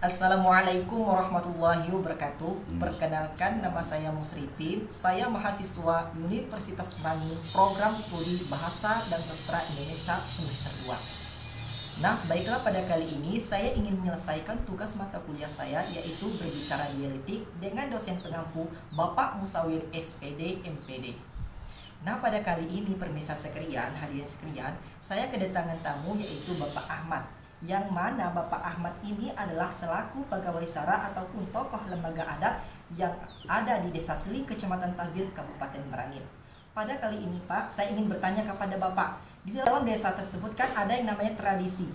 Assalamualaikum warahmatullahi wabarakatuh. Perkenalkan, nama saya Musripin. Saya mahasiswa Universitas Pelangi, program studi Bahasa dan Sastra Indonesia semester 2. Nah, baiklah, pada kali ini saya ingin menyelesaikan tugas mata kuliah saya, yaitu berbicara dialektik dengan dosen pengampu Bapak Musawir SPD MPD. Nah, pada kali ini permisa sekalian, hadirin sekalian, saya kedatangan tamu yaitu Bapak Ahmad, yang mana Bapak Ahmad ini adalah selaku pegawai SARA ataupun tokoh lembaga adat yang ada di Desa Seling, Kecamatan Tabir, Kabupaten Merangin. Pada kali ini Pak, saya ingin bertanya kepada Bapak, di dalam desa tersebut kan ada yang namanya tradisi.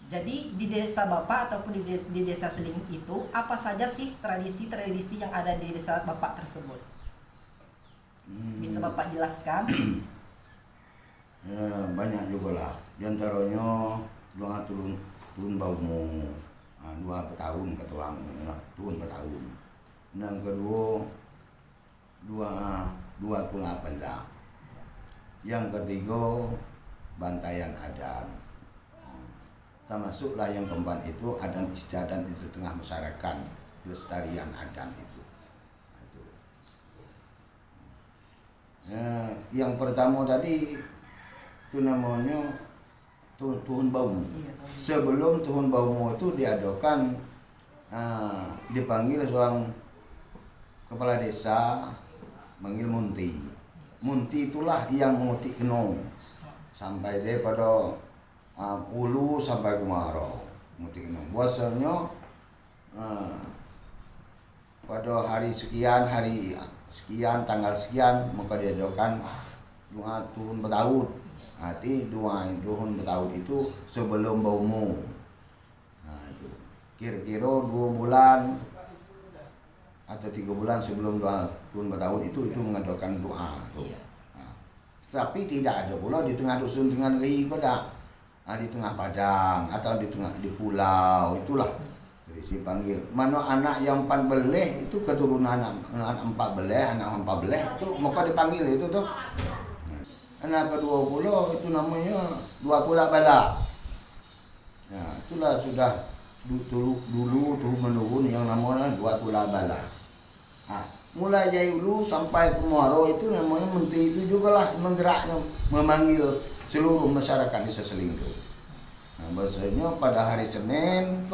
Jadi di desa Bapak ataupun di Desa Seling itu, apa saja sih tradisi-tradisi yang ada di desa Bapak tersebut? Bisa Bapak jelaskan? Banyak juga lah, diantaranya dua turun baumu, dua petahun ketulang, turun petahun. Yang kedua dua tulang benda. Yang ketiga bantaian adan. Termasuklah yang keempat itu adan istiadat di tengah masyarakat, kelestarian adan itu. Yang pertama tadi itu namanya Tuhun Baumu. Sebelum Tuhun Baumu itu diadakan, dipanggil seorang kepala desa, manggil Munti. Munti itulah yang mengutik kenong sampai daripada ulu sampai kemarau. Mengutik kenong. Biasanya pada hari sekian, tanggal sekian, maka diadakan doa turun bertahun. Arti dua tahun bertahun itu sebelum baumu. Nah, itu kira-kira 2 bulan atau 3 bulan sebelum doa turun bertahun itu mengadakan doa. Iya. Nah, tapi tidak ada pula di tengah dusun, tengah negeri pada di tengah padang atau di pulau, itulah dipanggil. Mana anak yang 4 beleh itu keturunan anak 4 beleh, itu maka dipanggil itu tuh. Anak kedua pula itu namanya dua pula bala. Nah, itulah sudah dulu menurun yang namanya dua pula bala. Nah, mulai dari dulu sampai kemarau itu namanya Munti itu juga lah menggeraknya, memanggil seluruh masyarakat Desa Seling itu. Nah, biasanya pada hari Senin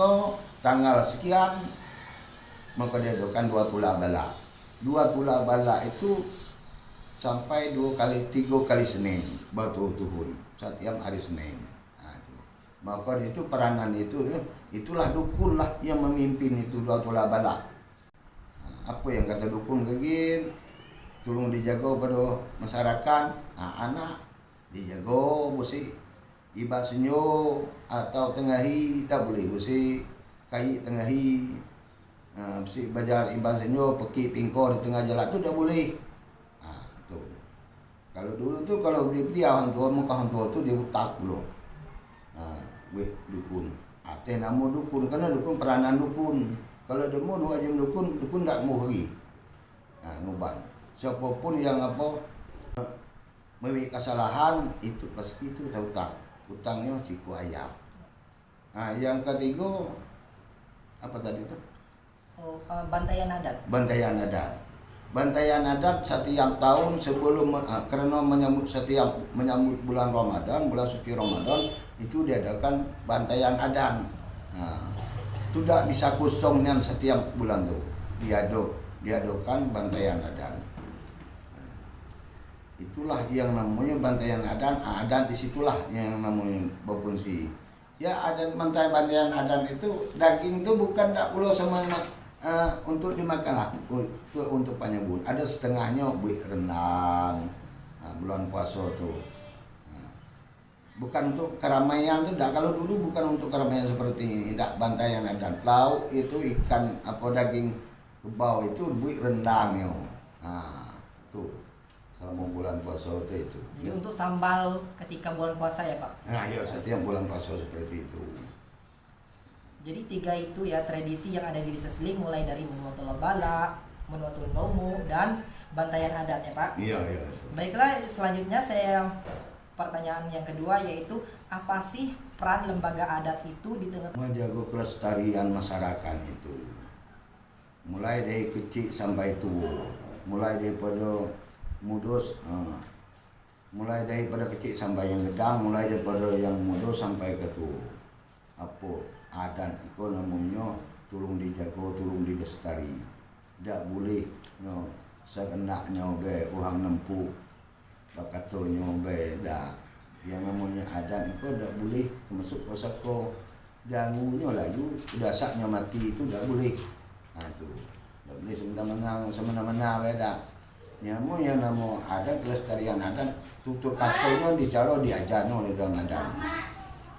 tanggal sekian maka diadakan dua pula bala. Dua pula bala itu sampai 3 kali Senin batu tuhun setiap hari Senin. Nah, itu. Maka itu peranan itulah dukun lah yang memimpin itu dua pula bala. Nah, apa yang kata dukun kegin, tolong dijaga pada masyarakat. Nah, anak dijaga busi iba senyo atau tengahi tak boleh busi kai tengahi. Nah, busi bajar iba senyo peki pingkor di tengah jalan tu tak boleh. Kalau dulu tuh kalau dia orang tua tu dia utak dulu. Nah, dukun. Ate nama dukun karena dukun peranan dukun. Kalau demo 2 jam dukun tak mau pergi. Nah, nguban. Siapapun yang memiliki kesalahan itu pasti itu utak. Utangnya siku ayam. Nah, yang ketiga apa tadi tuh? Bantaian adat. Bantaian adat. Bantaian adat setiap tahun sebelum karena menyambut bulan Ramadan, bulan suci Ramadan itu diadakan bantaian adat. Nah, tidak bisa kosong yang setiap bulan tuh diadakan bantaian adat. Nah, itulah yang namanya bantaian adat. Adat disitulah yang namanya berfungsi. Ya, adat bantaian adat itu daging itu bukan tak perlu sama untuk dimakan lah, untuk penyambut. Ada setengahnya buat rendang, bulan puasa tuh. Bukan untuk keramaian tuh, kalau dulu bukan untuk keramaian seperti ini. Tidak bantaian adat. Lauk itu ikan daging kebau itu buat rendangnya. Nah, tuh selama bulan puasa itu. Jadi untuk sambal ketika bulan puasa ya Pak? Nah, ya setiap bulan puasa seperti itu. Jadi 3 itu ya tradisi yang ada di Desa Seling, mulai dari Menuatul Bala, Menuatul Baumu, dan bantaian adat ya Pak? Iya. Baiklah, selanjutnya saya pertanyaan yang kedua, yaitu apa sih peran lembaga adat itu di tengah menjaga kelestarian masyarakat itu mulai dari kecil sampai tua, mulai daripada mudos, mulai daripada kecil sampai yang gedang, mulai daripada yang mudos sampai ke tua. Apa adat itu namanya tolong dijaga, tolong dilestari. Tak boleh no sekenaknya be orang nempuh bakatonya be dah. Yang namanya adat itu tak boleh termasuk kosako ganggunya layu dasarnya mati itu tak boleh. Tu tak boleh semena-mena beda. Nyamu yang nama adat kelestarian adat tutur katanya dicara diajarno dalam adat.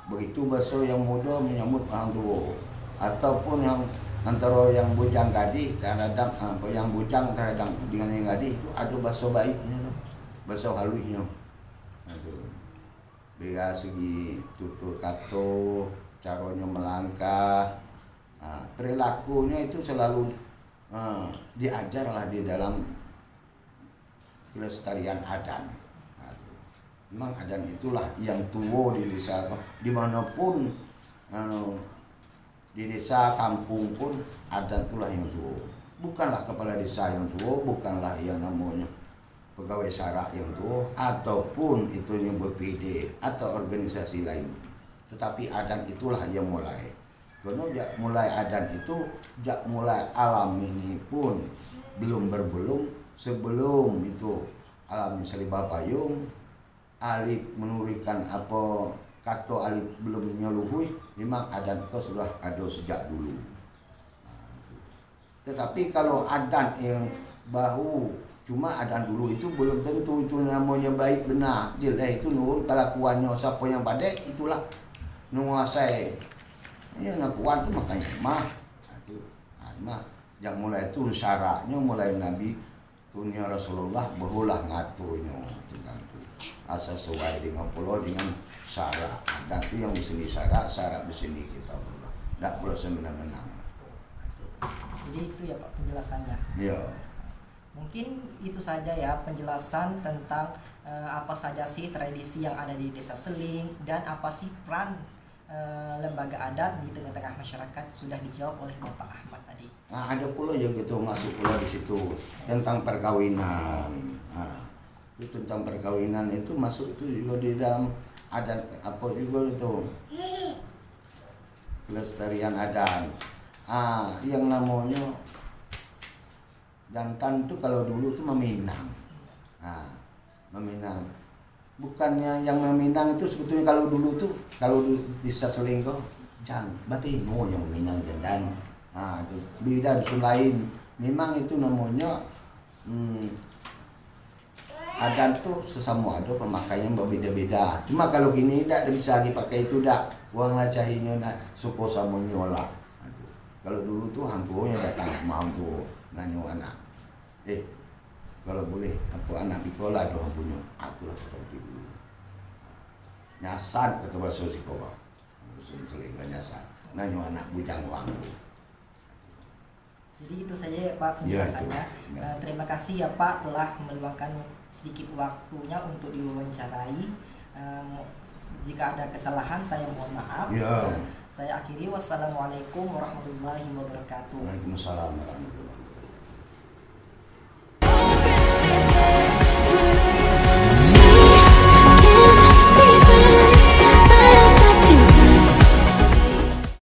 Begitu bahasa yang muda menyambut orang tua ataupun yang antara yang bujang gadis terhadap yang bujang terhadap dengan yang gadis itu ada bahasa baiknya tu, bahasa halusnya. Bila segi tutur kata, caranya melangkah, perilakunya itu selalu diajarlah di dalam kelestarian adat. Memang adat itulah yang tua di desa, dimanapun di desa kampung pun adat itulah yang tua. Bukanlah kepala desa yang tua, bukanlah yang namanya pegawai syarak yang tua, ataupun itu yang BPD atau organisasi lain. Tetapi adat itulah yang mulai. Karena mulai adat itu, mulai alam ini pun belum berbelum sebelum itu alam selibah payung, alif menurikan apa kata alif belum nyeluhui, memang adat itu sudah ada sejak dulu. Tetapi kalau adat yang bahu cuma adat dulu itu belum tentu itu namanya baik benar. Jelas itu nurut kelakuannya siapa yang badai itulah menguasai. Ya nak kuat tu makanya mah. Itu mah yang mulai itu syaratnya mulai Nabi dunia Rasulullah berulah ngaturnya itu asal sesuai dengan pulau dengan syarat. Dan itu yang di sini syarat di sini kita pula. Tak boleh semena-mena. Jadi itu ya Pak penjelasannya. Ya. Mungkin itu saja ya penjelasan tentang apa saja sih tradisi yang ada di Desa Seling dan apa sih peran lembaga adat di tengah-tengah masyarakat sudah dijawab oleh Bapak Ahmad tadi. Nah, ada pula yang gitu masuk pula di situ tentang perkawinan. Itu tentang perkawinan itu masuk itu juga di dalam adat apa juga itu kelestarian adat. Yang namanya jantan itu kalau dulu tuh meminang. Meminang. Bukannya yang meminang itu sebetulnya kalau dulu tuh kalau bisa selingkuh jangan batino yang meminang jantan. Itu beda dusun lain. Memang itu namanya adat tuh sesama ada pemakaian berbeda-beda. Cuma kalau gini tidak bisa dipakai itu dak. Uang lacahinya nak suku sama nyola. Kalau dulu tuh hantunya datang sama hantu nanyo anak. Kalau boleh apa anak dikola doang punya. Itulah seperti dulu. Nyasar kata bahasa Sikowa. Selingkuh nyasar. Nanyo anak bujang wang. Jadi itu saja ya Pak penjelasannya. Ya, Terima kasih ya Pak telah meluangkan sedikit waktunya untuk diwawancarai. Jika ada kesalahan saya mohon maaf. Ya. Saya akhiri wassalamualaikum warahmatullahi wabarakatuh. Waalaikumsalam warahmatullahi wabarakatuh.